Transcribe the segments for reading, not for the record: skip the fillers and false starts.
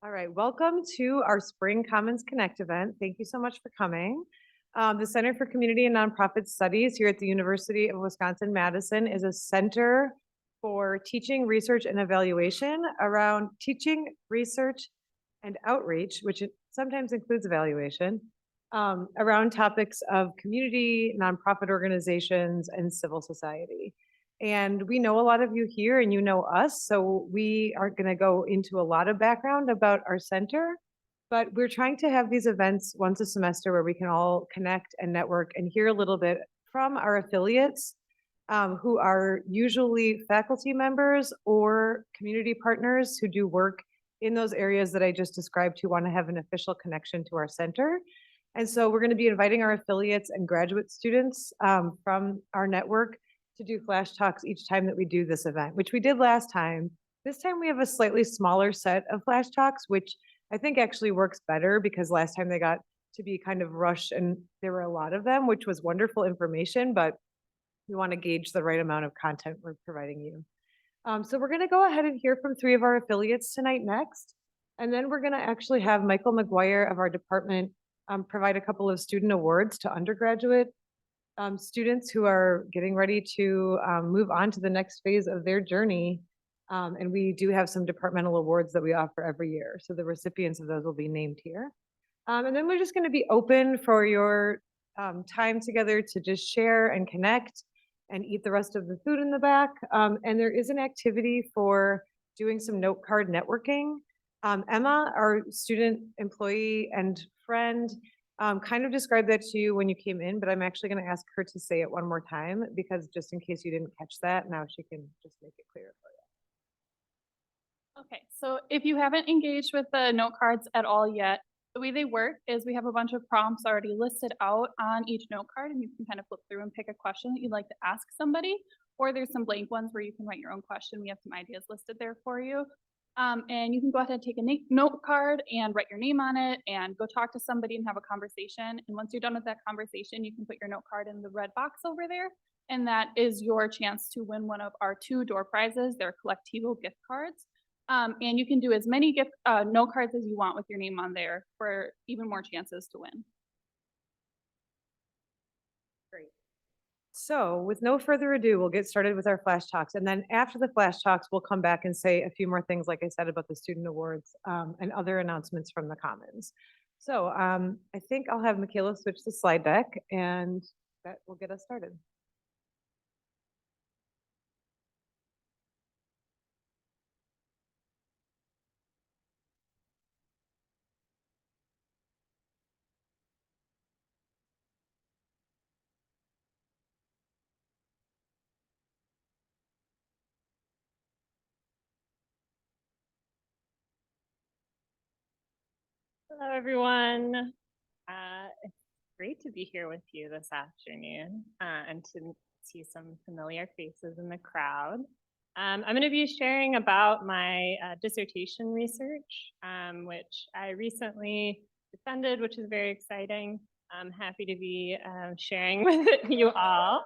All right, welcome to our Spring Commons Connect event. Thank you so much for coming. The Center for Community and Nonprofit Studies here at the University of Wisconsin-Madison is a center for teaching, research, and evaluation around teaching, research, and outreach, which sometimes includes evaluation, around topics of community, nonprofit organizations, and civil society. And we know a lot of you here and you know us, so we aren't going to go into a lot of background about our center, but we're trying to have these events once a semester where we can all connect and network and hear a little bit from our affiliates, who are usually faculty members or community partners who do work in those areas that I just described, who want to have an official connection to our center. And so we're going to be inviting our affiliates and graduate students from our network to do flash talks each time that we do this event, which we did last time. This time we have a slightly smaller set of flash talks, which I think actually works better because last time they got to be kind of rushed and there were a lot of them, which was wonderful information, but we want to gauge the right amount of content we're providing you. So we're going to go ahead and hear from 3 of our affiliates tonight next. And then we're going to actually have Michael McGuire of our department provide a couple of student awards to undergraduate students who are getting ready to move on to the next phase of their journey. And we do have some departmental awards that we offer every year. So the recipients of those will be named here. And then we're just going to be open for your time together to just share and connect and eat the rest of the food in the back. And there is an activity for doing some note card networking. Emma, our student employee and friend, kind of described that to you when you came in, but I'm actually going to ask her to say it one more time because just in case you didn't catch that, now she can just make it clear for you. Okay, so if you haven't engaged with the note cards at all yet, the way they work is we have a bunch of prompts already listed out on each note card, and you can kind of flip through and pick a question that you'd like to ask somebody, or there's some blank ones where you can write your own question. We have some ideas listed there for you. And you can go ahead and take a note card and write your name on it and go talk to somebody and have a conversation. And once you're done with that conversation, you can put your note card in the red box over there. And that is your chance to win one of our 2 door prizes. They're Collectivo gift cards. And you can do as many note cards as you want with your name on there for even more chances to win. Great. So with no further ado, we'll get started with our flash talks. And then after the flash talks, we'll come back and say a few more things, like I said, about the student awards and other announcements from the Commons. So I think I'll have Michaela switch the slide deck and that will get us started. Hello, everyone. It's great to be here with you this afternoon and to see some familiar faces in the crowd. I'm going to be sharing about my dissertation research, which I recently defended, which is very exciting. I'm happy to be sharing with you all.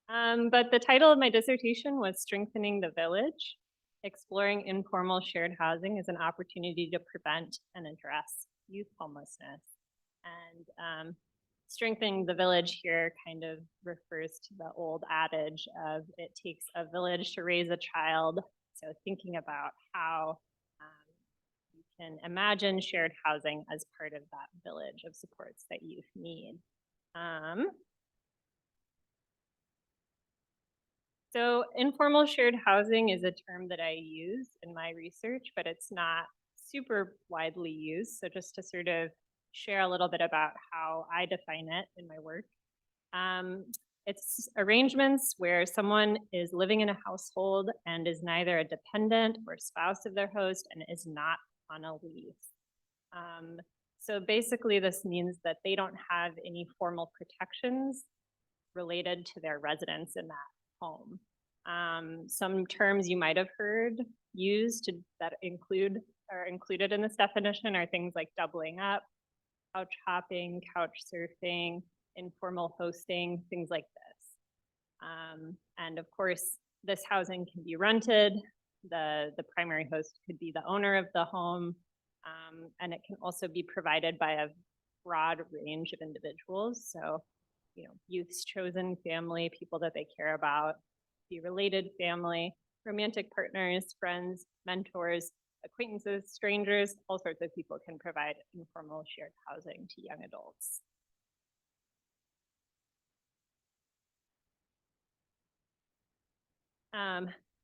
But the title of my dissertation was Strengthening the Village. Exploring informal shared housing as an opportunity to prevent and address youth homelessness. And strengthening the village here kind of refers to the old adage of it takes a village to raise a child. So thinking about how you can imagine shared housing as part of that village of supports that youth need. So informal shared housing is a term that I use in my research, but it's not super widely used. So just to sort of share a little bit about how I define it in my work. It's arrangements where someone is living in a household and is neither a dependent or spouse of their host and is not on a lease. So basically this means that they don't have any formal protections related to their residence in that home. Some terms you might have heard used that are included in this definition are things like doubling up, couch hopping, couch surfing, informal hosting, things like this. And of course, this housing can be rented, The primary host could be the owner of the home, and it can also be provided by a broad range of individuals. So, youth's chosen family, people that they care about, the related family, romantic partners, friends, mentors, acquaintances, strangers, all sorts of people can provide informal shared housing to young adults.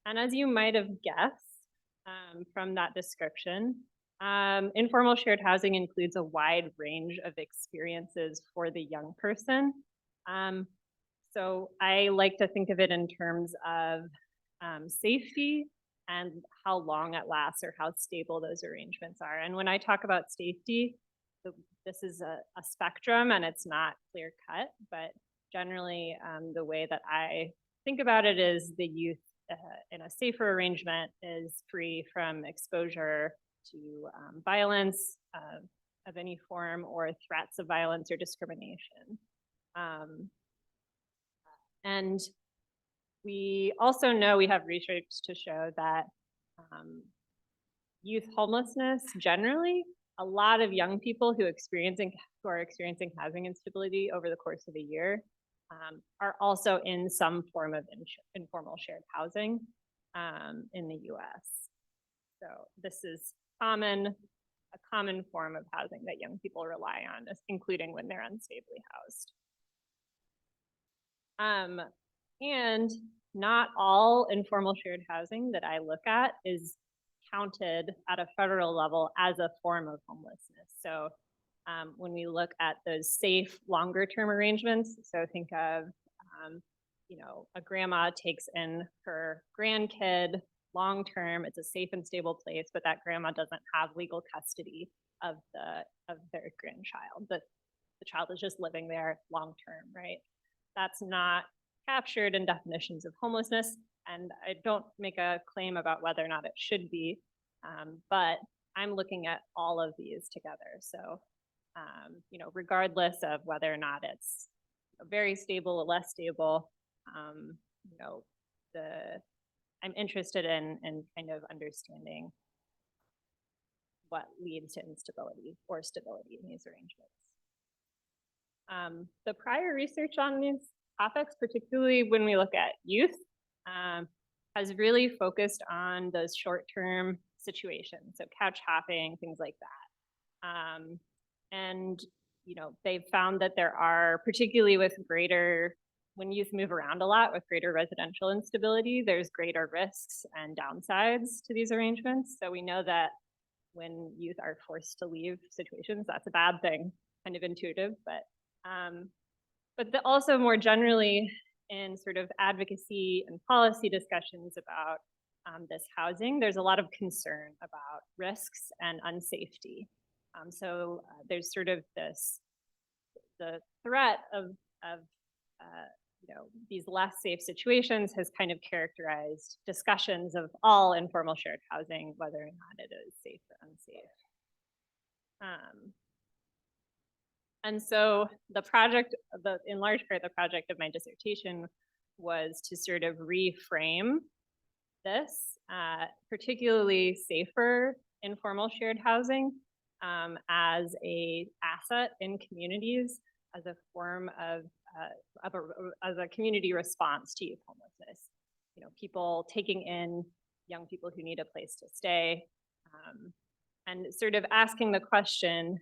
And as you might have guessed from that description, informal shared housing includes a wide range of experiences for the young person. So I like to think of it in terms of safety and how long it lasts or how stable those arrangements are. And when I talk about safety, this is a spectrum and it's not clear cut, but generally the way that I think about it is the youth in a safer arrangement is free from exposure to violence of any form or threats of violence or discrimination. And we also know, we have research to show that youth homelessness generally, a lot of young people who are experiencing housing instability over the course of a year are also in some form of informal shared housing in the US. So this is a common form of housing that young people rely on, including when they're unstably housed. And not all informal shared housing that I look at is counted at a federal level as a form of homelessness. So when we look at those safe longer-term arrangements, so think of, a grandma takes in her grandkid long-term, it's a safe and stable place, but that grandma doesn't have legal custody of their grandchild. The child is just living there long-term, right? That's not captured in definitions of homelessness, and I don't make a claim about whether or not it should be, but I'm looking at all of these together. So, regardless of whether or not it's very stable or less stable, I'm interested in kind of understanding what leads to instability or stability in these arrangements. The prior research on these topics, particularly when we look at youth, has really focused on those short-term situations, so couch hopping, things like that. And they've found that there are, particularly when youth move around a lot with greater residential instability, there's greater risks and downsides to these arrangements. So we know that when youth are forced to leave situations, that's a bad thing, kind of intuitive, but also more generally in sort of advocacy and policy discussions about this housing, there's a lot of concern about risks and unsafety. So there's sort of the threat of these less safe situations has kind of characterized discussions of all informal shared housing, whether or not it is safe or unsafe. And so in large part, the project of my dissertation was to sort of reframe this, particularly safer informal shared housing as an asset in communities, as a form of as a community response to youth homelessness. People taking in young people who need a place to stay, and sort of asking the question,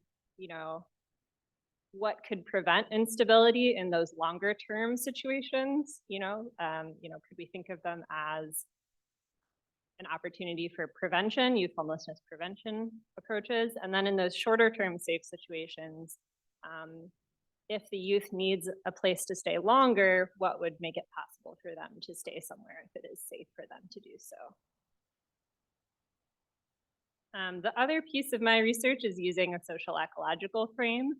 what could prevent instability in those longer term situations? Could we think of them as an opportunity for prevention, youth homelessness prevention approaches? And then in those shorter term safe situations, if the youth needs a place to stay longer, what would make it possible for them to stay somewhere if it is safe for them to do so? The other piece of my research is using a social ecological frame.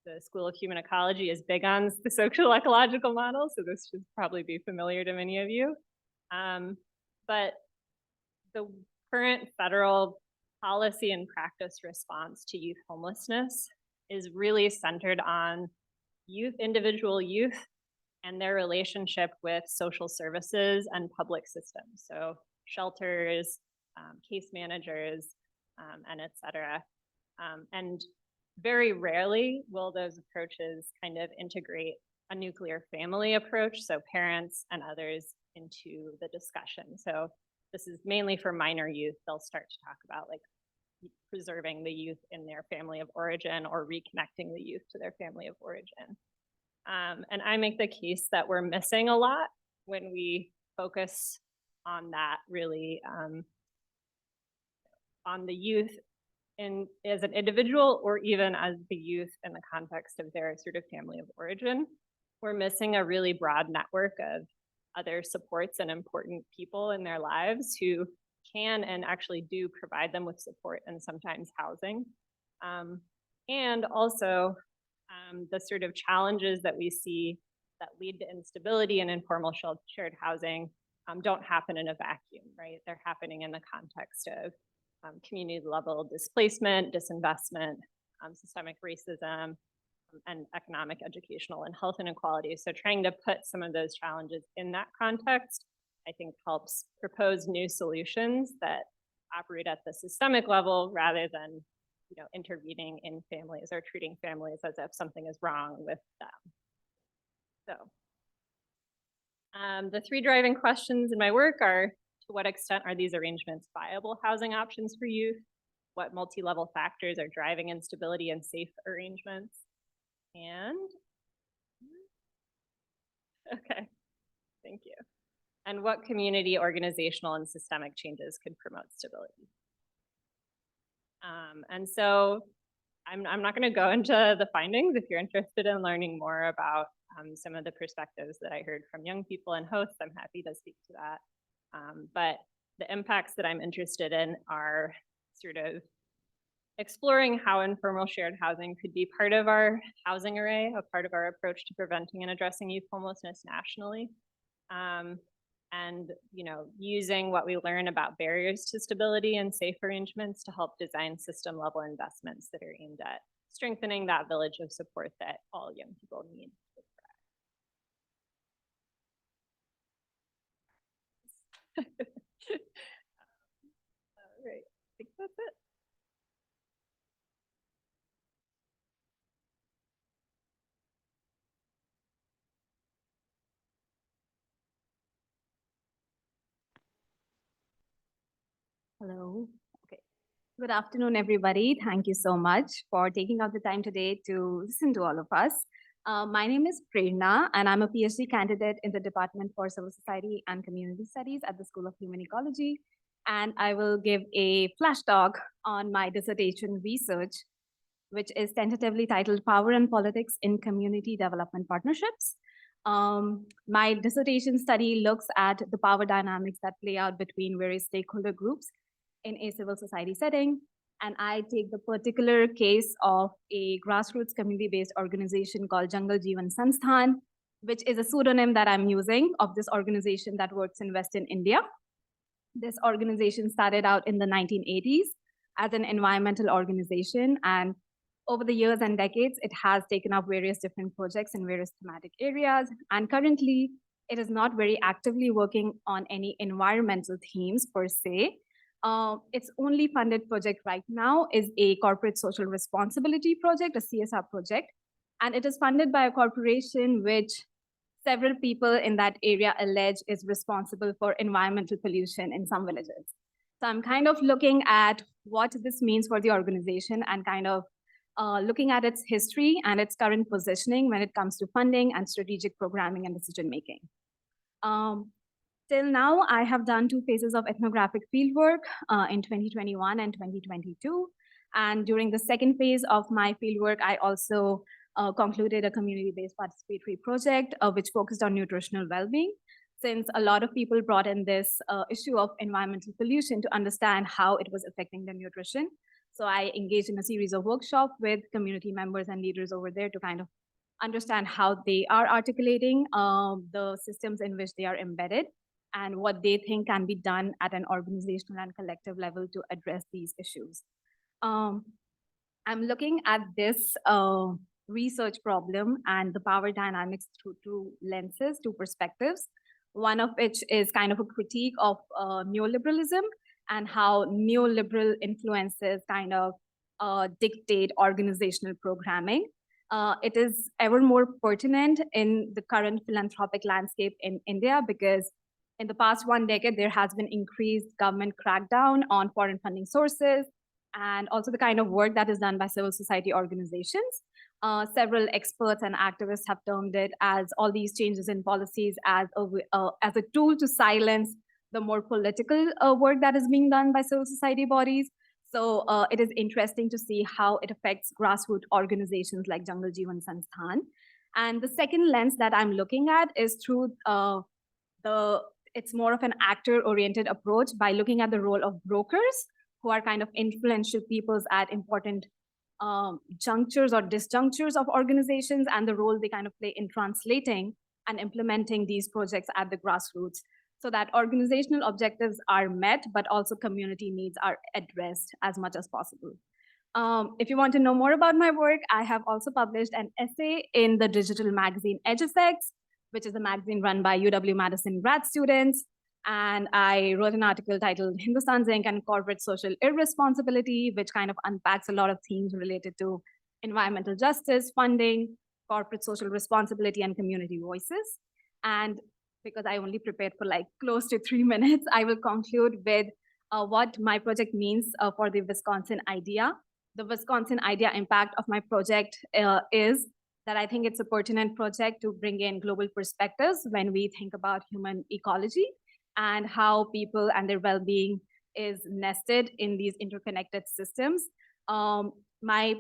The School of Human Ecology is big on the social ecological model, so this should probably be familiar to many of you. But the current federal policy and practice response to youth homelessness is really centered on individual youth and their relationship with social services and public systems. So shelters, case managers, and et cetera. And very rarely will those approaches kind of integrate a nuclear family approach, so parents and others into the discussion. So this is mainly for minor youth. They'll start to talk about like preserving the youth in their family of origin or reconnecting the youth to their family of origin. And I make the case that we're missing a lot when we focus on that really on the youth as an individual or even as the youth in the context of their sort of family of origin. We're missing a really broad network of other supports and important people in their lives who can and actually do provide them with support and sometimes housing. And also the sort of challenges that we see that lead to instability and informal shared housing don't happen in a vacuum, right? They're happening in the context of community level displacement, disinvestment, systemic racism, and economic, educational, and health inequality. So trying to put some of those challenges in that context, I think helps propose new solutions that operate at the systemic level rather than intervening in families or treating families as if something is wrong with them. So the three driving questions in my work are, to what extent are these arrangements viable housing options for youth? What multi-level factors are driving instability and safe arrangements? And, okay, thank you. And what community, organizational, and systemic changes could promote stability? And so I'm not going to go into the findings. If you're interested in learning more about some of the perspectives that I heard from young people and hosts, I'm happy to speak to that. But the impacts that I'm interested in are sort of exploring how informal shared housing could be part of our housing array, a part of our approach to preventing and addressing youth homelessness nationally. And using what we learn about barriers to stability and safe arrangements to help design system level investments that are aimed at strengthening that village of support that all young people need. All right, I think that's it. Hello. Okay. Good afternoon, everybody. Thank you so much for taking out the time today to listen to all of us. My name is Prerna, and I'm a PhD candidate in the Department for Civil Society and Community Studies at the School of Human Ecology. And I will give a flash talk on my dissertation research, which is tentatively titled Power and Politics in Community Development Partnerships. My dissertation study looks at the power dynamics that play out between various stakeholder groups in a civil society setting. And I take the particular case of a grassroots community-based organization called Jungle Jeevan Sansthan, which is a pseudonym that I'm using of this organization that works in Western India. This organization started out in the 1980s as an environmental organization, and over the years and decades, it has taken up various different projects in various thematic areas. And currently, it is not very actively working on any environmental themes per se. Its only funded project right now is a corporate social responsibility project, a CSR project. And it is funded by a corporation which several people in that area allege is responsible for environmental pollution in some villages. So I'm kind of looking at what this means for the organization and kind of looking at its history and its current positioning when it comes to funding and strategic programming and decision making. Till now, I have done 2 phases of ethnographic fieldwork in 2021 and 2022. And during the second phase of my fieldwork, I also concluded a community-based participatory project which focused on nutritional well-being, since a lot of people brought in this issue of environmental pollution to understand how it was affecting their nutrition. So I engaged in a series of workshops with community members and leaders over there to kind of understand how they are articulating the systems in which they are embedded and what they think can be done at an organizational and collective level to address these issues. I'm looking at this research problem and the power dynamics through 2 lenses, 2 perspectives. one of which is kind of a critique of neoliberalism and how neoliberal influences kind of dictate organizational programming. It is ever more pertinent in the current philanthropic landscape in India because in the past 1 decade, there has been increased government crackdown on foreign funding sources and also the kind of work that is done by civil society organizations. Several experts and activists have termed it as all these changes in policies as a tool to silence the more political work that is being done by civil society bodies. So it is interesting to see how it affects grassroots organizations like Jungle Jeevan Sansthan. And the second lens that I'm looking at is through it's more of an actor-oriented approach by looking at the role of brokers who are kind of influential peoples at important junctures or disjunctures of organizations and the role they kind of play in translating and implementing these projects at the grassroots so that organizational objectives are met, but also community needs are addressed as much as possible. If you want to know more about my work, I have also published an essay in the digital magazine Edge Effects, which is a magazine run by UW-Madison grad students. And I wrote an article titled Hindustan's Ink and Corporate Social Irresponsibility, which kind of unpacks a lot of themes related to environmental justice, funding, corporate social responsibility, and community voices. And because I only prepared for like close to 3 minutes, I will conclude with what my project means for the Wisconsin idea. The Wisconsin idea impact of my project is that I think it's a pertinent project to bring in global perspectives when we think about human ecology and how people and their well-being is nested in these interconnected systems. My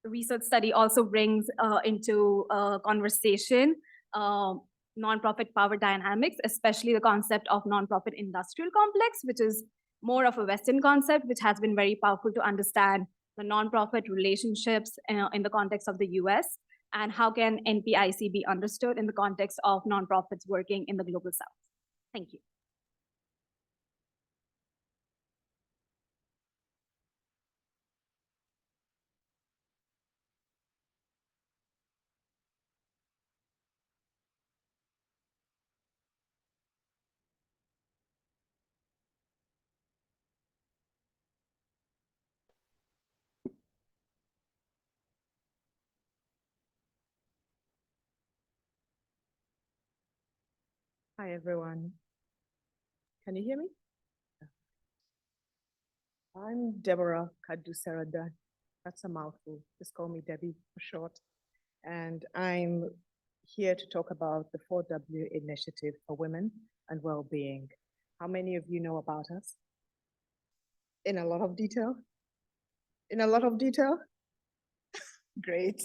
research study also brings into conversation nonprofit power dynamics, especially the concept of nonprofit industrial complex, which is more of a Western concept, which has been very powerful to understand the nonprofit relationships in the context of the US, and how can NPIC be understood in the context of nonprofits working in the global South. Thank you. Hi, everyone. Can you hear me? I'm Deborah Kaddu-Serwadda. That's a mouthful. Just call me Debbie for short. And I'm here to talk about the 4W Initiative for Women and Wellbeing. How many of you know about us? In a lot of detail? In a lot of detail? Great.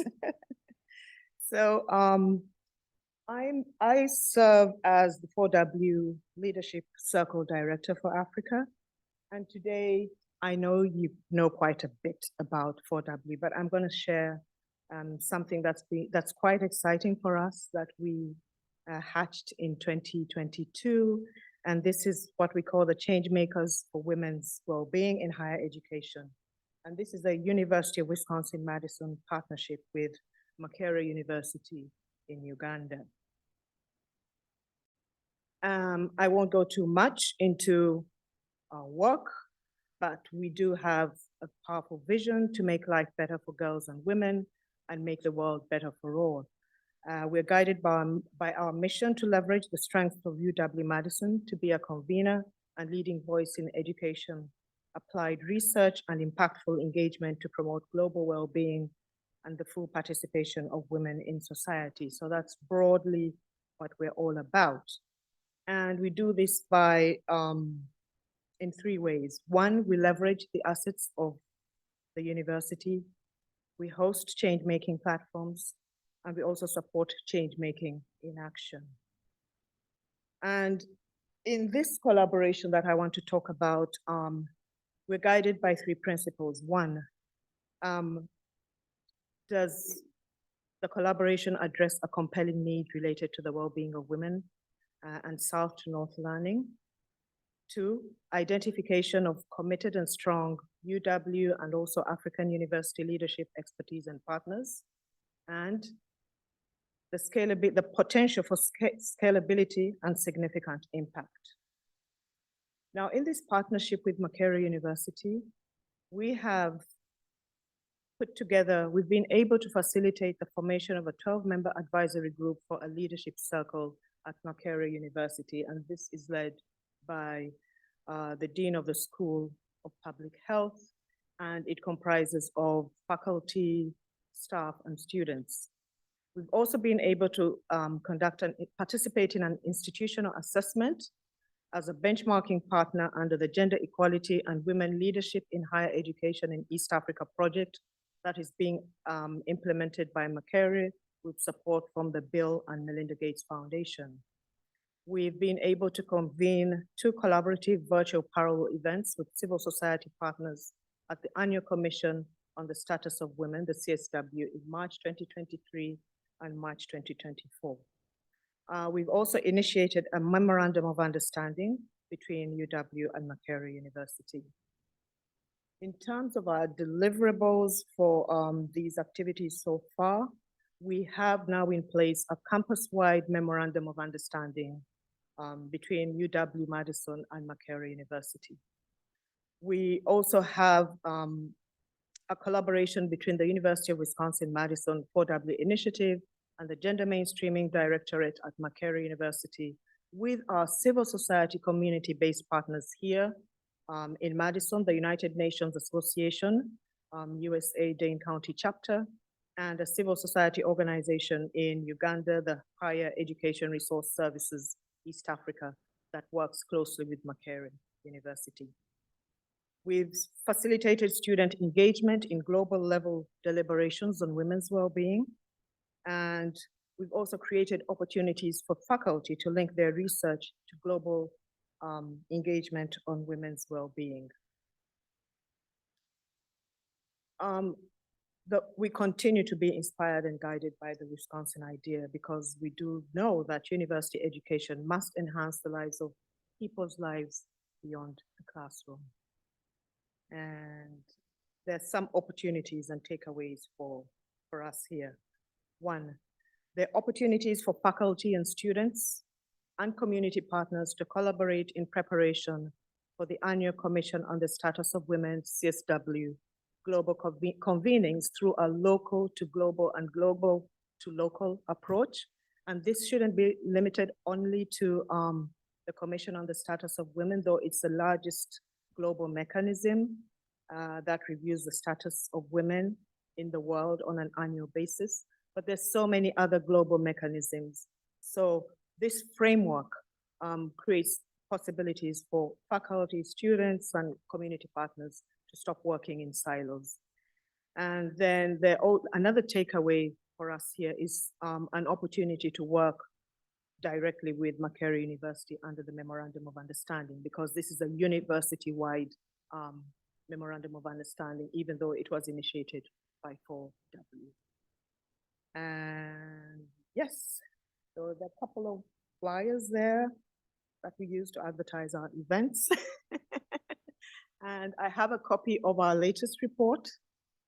So I serve as the 4W Leadership Circle Director for Africa. And today, I know you know quite a bit about 4W, but I'm going to share something that's quite exciting for us that we hatched in 2022. And this is what we call the Change Makers for Women's Wellbeing in Higher Education. And this is a University of Wisconsin-Madison partnership with Makerere University in Uganda. I won't go too much into our work, but we do have a powerful vision to make life better for girls and women and make the world better for all. We're guided by our mission to leverage the strengths of UW-Madison to be a convener and leading voice in education, applied research, and impactful engagement to promote global well-being and the full participation of women in society. So that's broadly what we're all about. And we do this by in 3 ways. 1, we leverage the assets of the university. We host change-making platforms, and we also support change-making in action. And in this collaboration that I want to talk about, we're guided by 3 principles. 1, does the collaboration address a compelling need related to the well-being of women and South to North learning? 2, identification of committed and strong UW and also African university leadership expertise and partners. And the potential for scalability and significant impact. Now, in this partnership with Makerere University, we've been able to facilitate the formation of a 12-member advisory group for a leadership circle at Makerere University, and this is led by the Dean of the School of Public Health, and it comprises of faculty, staff, and students. We've also been able to participate in an institutional assessment as a benchmarking partner under the Gender Equality and Women Leadership in Higher Education in East Africa project that is being implemented by Makerere with support from the Bill and Melinda Gates Foundation. We've been able to convene 2 collaborative virtual parallel events with civil society partners at the Annual Commission on the Status of Women, the CSW, in March 2023 and March 2024. We've also initiated a memorandum of understanding between UW and Makerere University. In terms of our deliverables for these activities so far, we have now in place a campus-wide memorandum of understanding between UW-Madison and Makerere University. We also have a collaboration between the University of Wisconsin-Madison 4W Initiative and the Gender Mainstreaming Directorate at Makerere University with our civil society community-based partners here in Madison, the United Nations Association, USA Dane County chapter, and a civil society organization in Uganda, the Higher Education Resource Services East Africa, that works closely with Makerere University. We've facilitated student engagement in global level deliberations on women's well-being, and we've also created opportunities for faculty to link their research to global engagement on women's well-being. We continue to be inspired and guided by the Wisconsin idea because we do know that university education must enhance the lives of people's lives beyond the classroom. And there's some opportunities and takeaways for us here. 1, there are opportunities for faculty and students and community partners to collaborate in preparation for the Annual Commission on the Status of Women, CSW, global convenings through a local to global and global to local approach. And this shouldn't be limited only to the Commission on the Status of Women, though it's the largest global mechanism that reviews the status of women in the world on an annual basis. But there's so many other global mechanisms. So this framework creates possibilities for faculty, students, and community partners to stop working in silos. And then another takeaway for us here is an opportunity to work directly with Makerere University under the Memorandum of Understanding, because this is a university-wide Memorandum of Understanding, even though it was initiated by 4W. And yes, so there are a couple of flyers there that we use to advertise our events. And I have a copy of our latest report.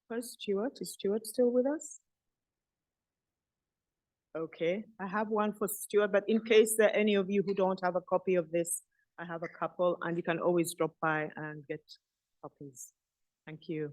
Where's Stuart? Is Stuart still with us? Okay, I have one for Stuart, but in case there are any of you who don't have a copy of this, I have a couple, and you can always drop by and get copies. Thank you.